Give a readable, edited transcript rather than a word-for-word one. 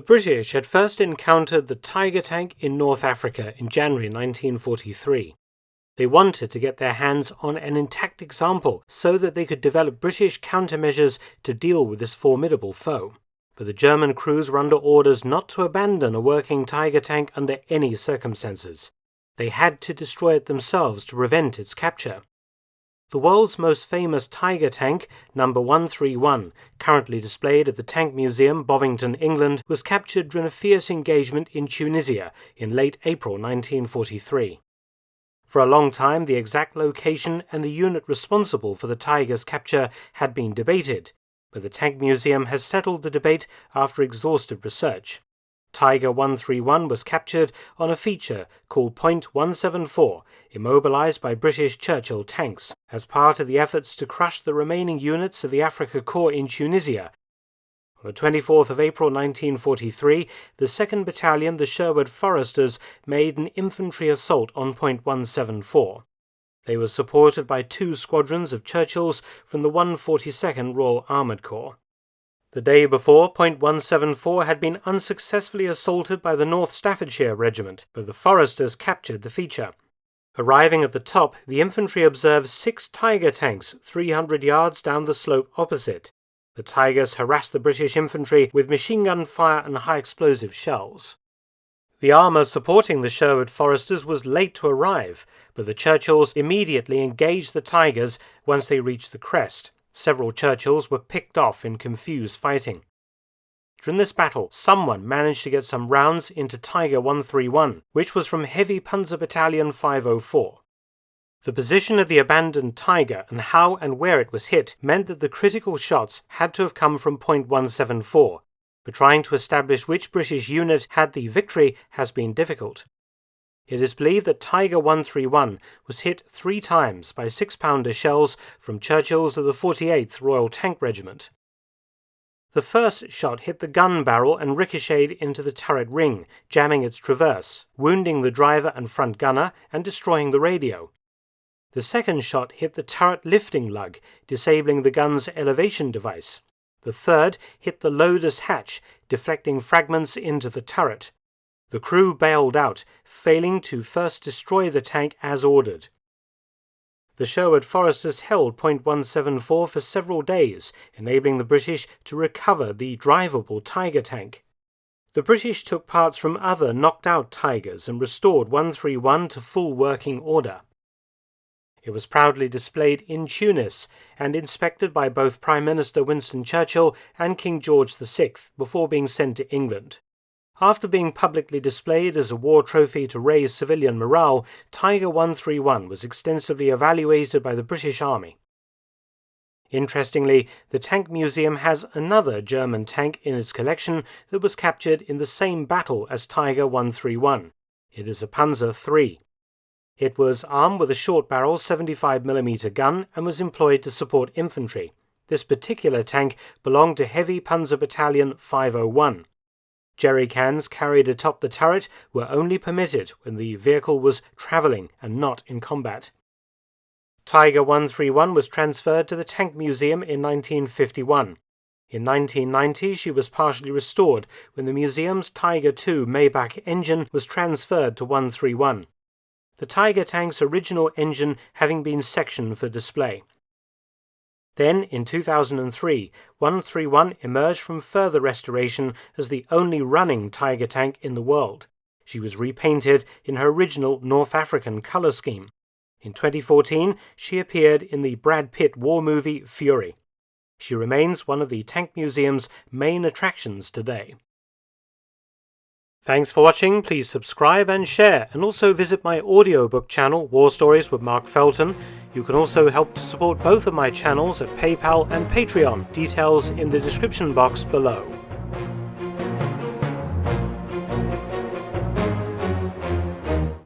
British had first encountered the Tiger tank in North Africa in January 1943. They wanted to get their hands on an intact example so that they could develop British countermeasures to deal with this formidable foe. But the German crews were under orders not to abandon a working Tiger tank under any circumstances. They had to destroy it themselves to prevent its capture. The world's most famous Tiger tank, number 131, currently displayed at the Tank Museum, Bovington, England, was captured during a fierce engagement in Tunisia in late April 1943. For a long time, the exact location and the unit responsible for the Tiger's capture had been debated, but the Tank Museum has settled the debate after exhaustive research. Tiger 131 was captured on a feature called Point 174, immobilized by British Churchill tanks, as part of the efforts to crush the remaining units of the Afrika Korps in Tunisia. On the 24th of April 1943, the 2nd Battalion, the Sherwood Foresters, made an infantry assault on Point 174. They were supported by 2 squadrons of Churchills from the 142nd Royal Armoured Corps. The day before, Point 174 had been unsuccessfully assaulted by the North Staffordshire Regiment, but the Foresters captured the feature. Arriving at the top, the infantry observed 6 Tiger tanks 300 yards down the slope opposite. The Tigers harassed the British infantry with machine gun fire and high-explosive shells. The armour supporting the Sherwood Foresters was late to arrive, but the Churchills immediately engaged the Tigers once they reached the crest. Several Churchills were picked off in confused fighting. During this battle, someone managed to get some rounds into Tiger 131, which was from Heavy Panzer Battalion 504. The position of the abandoned Tiger and how and where it was hit meant that the critical shots had to have come from Point 174, but trying to establish which British unit had the victory has been difficult. It is believed that Tiger 131 was hit 3 times by 6-pounder shells from Churchills of the 48th Royal Tank Regiment. The first shot hit the gun barrel and ricocheted into the turret ring, jamming its traverse, wounding the driver and front gunner and destroying the radio. The second shot hit the turret lifting lug, disabling the gun's elevation device. The third hit the loader's hatch, deflecting fragments into the turret. The crew bailed out, failing to first destroy the tank as ordered. The Sherwood Foresters held Point 174 for several days, enabling the British to recover the drivable Tiger tank. The British took parts from other knocked-out Tigers and restored 131 to full working order. It was proudly displayed in Tunis and inspected by both Prime Minister Winston Churchill and King George VI before being sent to England. After being publicly displayed as a war trophy to raise civilian morale, Tiger 131 was extensively evaluated by the British Army. Interestingly, the Tank Museum has another German tank in its collection that was captured in the same battle as Tiger 131. It is a Panzer III. It was armed with a short-barrel 75mm gun and was employed to support infantry. This particular tank belonged to Heavy Panzer Battalion 501. Jerry cans carried atop the turret were only permitted when the vehicle was travelling and not in combat. Tiger 131 was transferred to the Tank Museum in 1951. In 1990, she was partially restored when the museum's Tiger II Maybach engine was transferred to 131. The Tiger tank's original engine having been sectioned for display. Then, in 2003, 131 emerged from further restoration as the only running Tiger tank in the world. She was repainted in her original North African colour scheme. In 2014, she appeared in the Brad Pitt war movie Fury. She remains one of the Tank Museum's main attractions today. Thanks for watching. Please subscribe and share, and also visit my audiobook channel, War Stories with Mark Felton. You can also help to support both of my channels at PayPal and Patreon, details in the description box below.